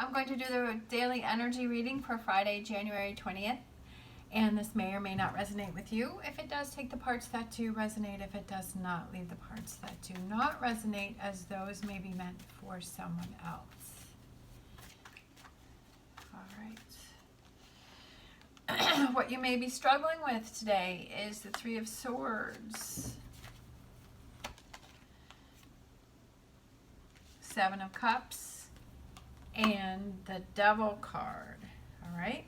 I'm going to do the daily energy reading for Friday, January 20th. And this may or may not resonate with you. If it does, take the parts that do resonate. If it does not, leave the parts that do not resonate, as those may be meant for someone else. All right. What you may be struggling with today is the Three of Swords, Seven of Cups, and the Devil card. All right.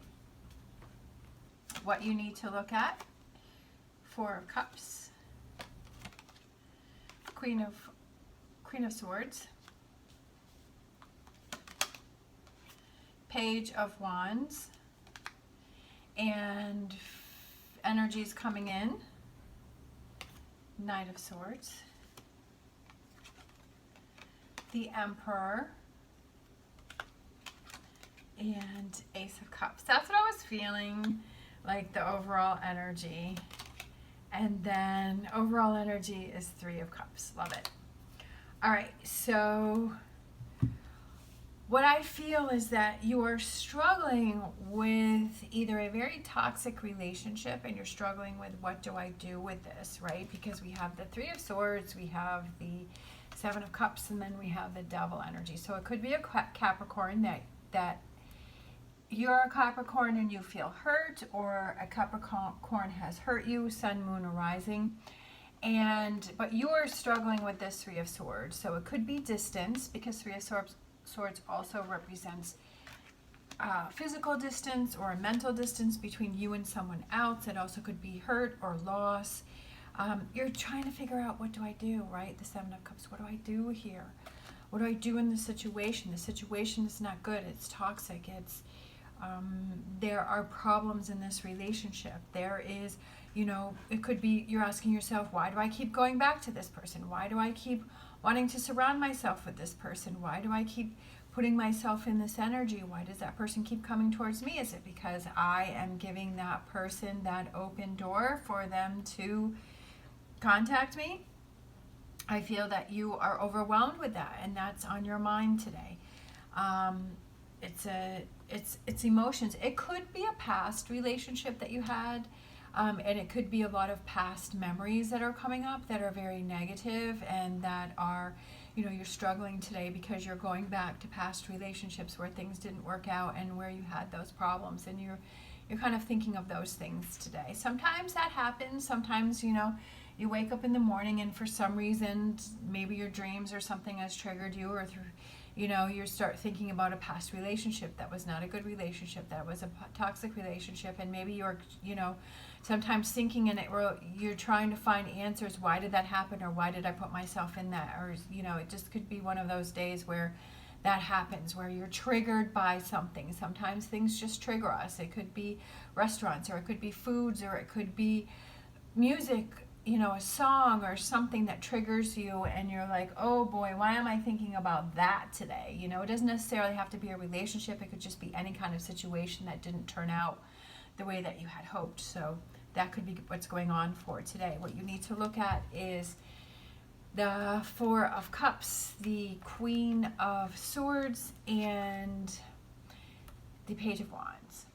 What you need to look at: Four of Cups, Queen of Swords, Page of Wands, and energies coming in, Knight of Swords, the Emperor, and Ace of Cups. That's what I was feeling, like the overall energy. And then overall energy is Three of Cups. Love it. All right, so what I feel is that you are struggling with either a very toxic relationship, and you're struggling with, what do I do with this, right? Because we have the Three of Swords, we have the Seven of Cups, and then we have the Devil energy. So it could be a Capricorn that you're a Capricorn and you feel hurt, or a Capricorn has hurt you, Sun, Moon, or Rising, but you're struggling with this Three of Swords. So it could be distance, because Three of Swords also represents physical distance or a mental distance between you and someone else. It also could be hurt or loss. You're trying to figure out, what do I do, right? The Seven of Cups, what do I do here? What do I do in this situation? The situation is not good. It's toxic. There are problems in this relationship. There is, it could be you're asking yourself, why do I keep going back to this person? Why do I keep wanting to surround myself with this person? Why do I keep putting myself in this energy? Why does that person keep coming towards me? Is it because I am giving that person that open door for them to contact me? I feel that you are overwhelmed with that, and that's on your mind today. It's emotions. It could be a past relationship that you had, and it could be a lot of past memories that are coming up that are very negative, and that are, you're struggling today because you're going back to past relationships where things didn't work out and where you had those problems, and you're kind of thinking of those things today. Sometimes that happens. Sometimes, you wake up in the morning and for some reason, maybe your dreams or something has triggered you, or through, you start thinking about a past relationship that was not a good relationship, that was a toxic relationship, and maybe you're, sometimes thinking in it, or you're trying to find answers. Why did that happen? Or why did I put myself in that? Or, it just could be one of those days where that happens, where you're triggered by something. Sometimes things just trigger us. It could be restaurants, or it could be foods, or it could be music, a song or something that triggers you, and you're like, oh boy, why am I thinking about that today? It doesn't necessarily have to be a relationship. It could just be any kind of situation that didn't turn out the way that you had hoped. So that could be what's going on for today. What you need to look at is the Four of Cups, the Queen of Swords, and the Page of Wands.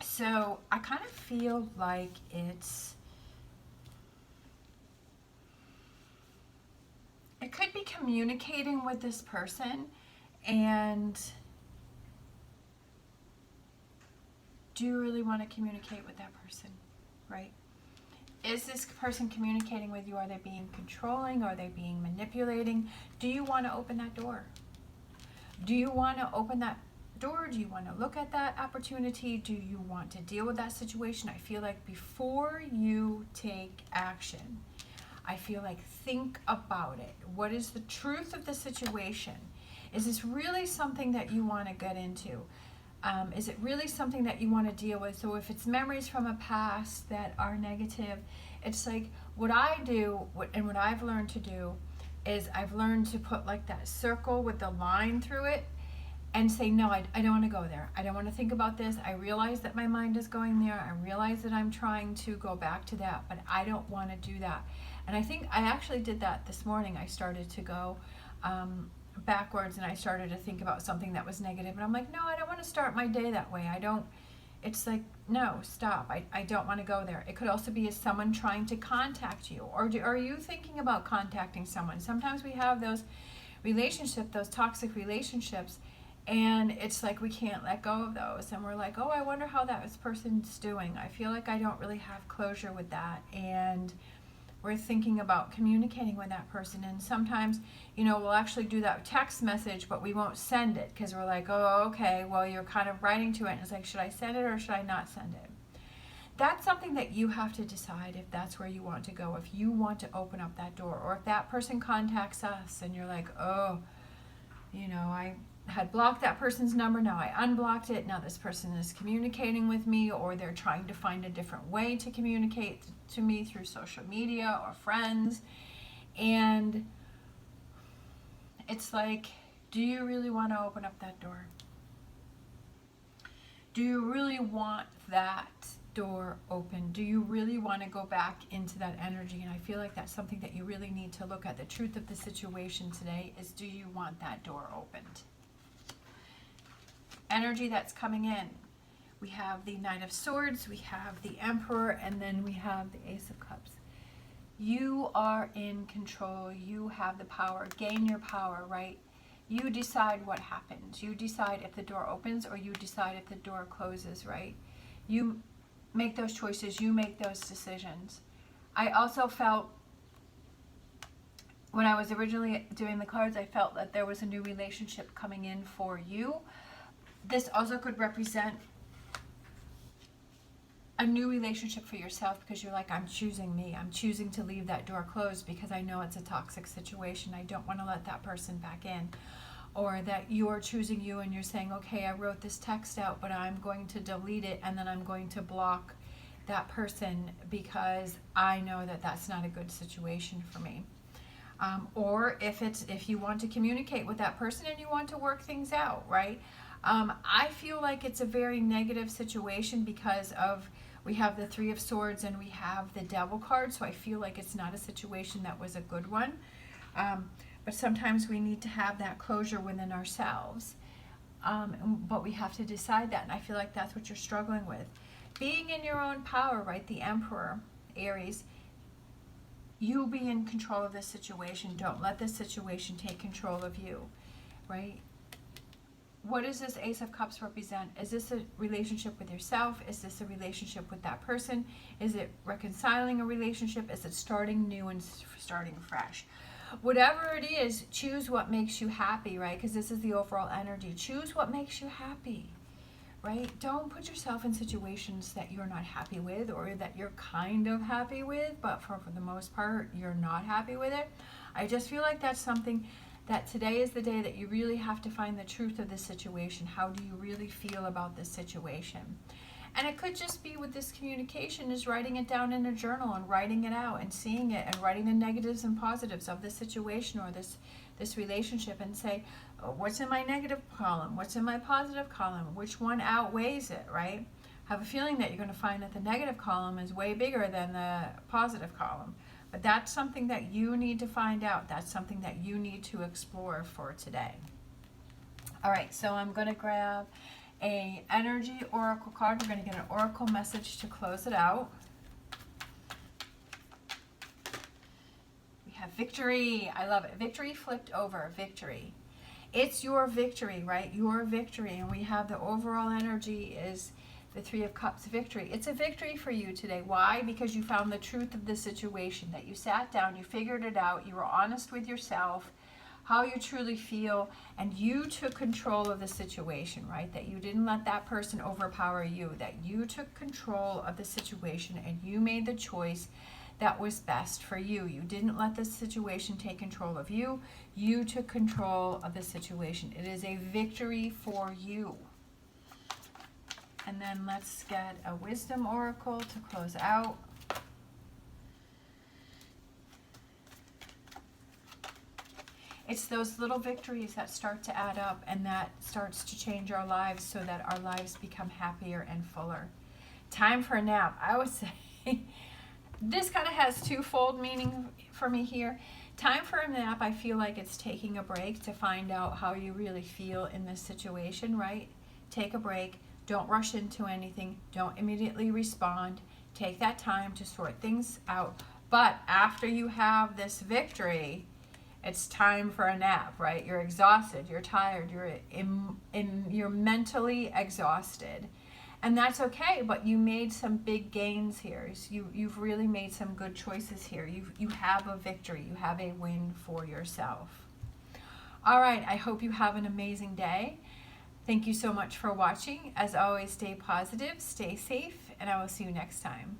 So I kind of feel like it could be communicating with this person, and do you really want to communicate with that person, right? Is this person communicating with you? Are they being controlling? Are they being manipulating? Do you want to open that door? Do you want to open that door? Do you want to look at that opportunity? Do you want to deal with that situation? I feel like before you take action, I feel like think about it. What is the truth of the situation? Is this really something that you want to get into? Is it really something that you want to deal with? So if it's memories from a past that are negative, it's like what I do, and what I've learned to do is I've learned to put like that circle with the line through it and say, no, I don't want to go there. I don't want to think about this. I realize that my mind is going there. I realize that I'm trying to go back to that, but I don't want to do that. And I think I actually did that this morning. I started to go backwards and I started to think about something that was negative, and I'm like, no, I don't want to start my day that way. It's like, no, stop. I don't want to go there. It could also be someone trying to contact you, or are you thinking about contacting someone? Sometimes we have those relationships, those toxic relationships, and it's like we can't let go of those, and we're like, oh, I wonder how that person's doing. I feel like I don't really have closure with that, and we're thinking about communicating with that person. And sometimes, we'll actually do that text message, but we won't send it because we're like, oh, okay, well, you're kind of writing to it, and it's like, should I send it or should I not send it? That's something that you have to decide if that's where you want to go, if you want to open up that door, or if that person contacts us and you're like, oh, I had blocked that person's number, now I unblocked it, now this person is communicating with me, or they're trying to find a different way to communicate to me through social media or friends. And it's like, do you really want to open up that door? Do you really want that door open? Do you really want to go back into that energy? And I feel like that's something that you really need to look at. The truth of the situation today is, do you want that door opened? Energy that's coming in. We have the Knight of Swords, we have the Emperor, and then we have the Ace of Cups. You are in control. You have the power. Gain your power, right? You decide what happens. You decide if the door opens or you decide if the door closes, right? You make those choices. You make those decisions. I also felt, when I was originally doing the cards, I felt that there was a new relationship coming in for you. This also could represent a new relationship for yourself, because you're like, I'm choosing me. I'm choosing to leave that door closed because I know it's a toxic situation. I don't want to let that person back in. Or that you're choosing you and you're saying, okay, I wrote this text out, but I'm going to delete it and then I'm going to block that person because I know that that's not a good situation for me. Or if you want to communicate with that person and you want to work things out, right? I feel like it's a very negative situation because we have the Three of Swords and we have the Devil card, so I feel like it's not a situation that was a good one. But sometimes we need to have that closure within ourselves. But we have to decide that, and I feel like that's what you're struggling with. Being in your own power, right? The Emperor, Aries, you be in control of this situation. Don't let this situation take control of you, right? What does this Ace of Cups represent? Is this a relationship with yourself? Is this a relationship with that person? Is it reconciling a relationship? Is it starting new and starting fresh? Whatever it is, choose what makes you happy, right? Because this is the overall energy. Choose what makes you happy, right? Don't put yourself in situations that you're not happy with, or that you're kind of happy with, but for the most part, you're not happy with it. I just feel like that's something that today is the day that you really have to find the truth of the situation. How do you really feel about this situation? And it could just be with this communication is writing it down in a journal and writing it out and seeing it and writing the negatives and positives of the situation or this relationship, and say, oh, what's in my negative column? What's in my positive column? Which one outweighs it, right? I have a feeling that you're going to find that the negative column is way bigger than the positive column. But that's something that you need to find out. That's something that you need to explore for today. All right, so I'm going to grab a energy oracle card. We're going to get an oracle message to close it out. We have victory. I love it. Victory flipped over. Victory. It's your victory, right? Your victory. And we have the overall energy is the Three of Cups, victory. It's a victory for you today. Why? Because you found the truth of the situation, that you sat down, you figured it out, you were honest with yourself, how you truly feel, and you took control of the situation, right? That you didn't let that person overpower you, that you took control of the situation and you made the choice that was best for you. You didn't let the situation take control of you. You took control of the situation. It is a victory for you. And then let's get a wisdom oracle to close out. It's those little victories that start to add up, and that starts to change our lives so that our lives become happier and fuller. Time for a nap. I would say this kind of has twofold meaning for me here. Time for a nap, I feel like it's taking a break to find out how you really feel in this situation, right? Take a break. Don't rush into anything. Don't immediately respond. Take that time to sort things out. But after you have this victory, it's time for a nap, right? You're exhausted, you're tired, you're mentally exhausted. And that's okay, but you made some big gains here. You've really made some good choices here. You have a victory. You have a win for yourself. All right, I hope you have an amazing day. Thank you so much for watching. As always, stay positive, stay safe, and I will see you next time.